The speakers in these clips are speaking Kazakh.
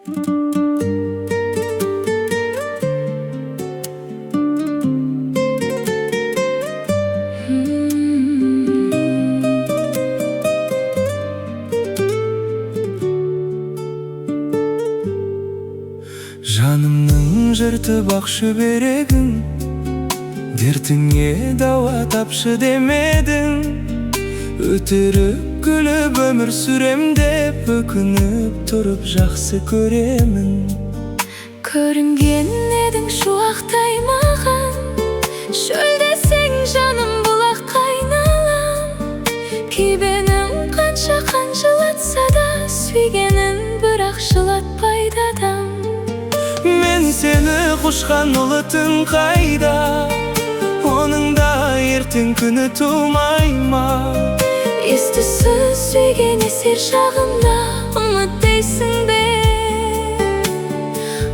Жанымның жыртып ақ шүберегін, дертіңе дауа тапшы демедің. Өтіріп күліп өмір сүрем деп, өкініп тұрып жақсы көремін. Көрінген едің шуақтай маған, шөлдесең жаным бұлаққа айналам. Кебенім қанша қанжылатса да, сүйгенін бірақ жылатпайды адам. Мен сені құшқан ұлытың қайда, оның да ертең күні тумай ма? Естісіз сүйген есер шағында, ұмыт дейсің бе?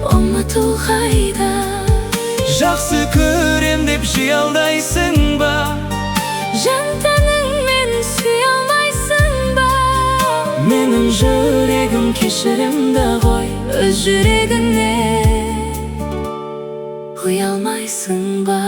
Ұмыту қайда? Жақсы көрем деп жиі алдайсың ба? Жан тәніңмен сүй алмайсың ба? Менің жүрегім кешірімді ғой, Өз жүрегіңе ұялмайсың ба?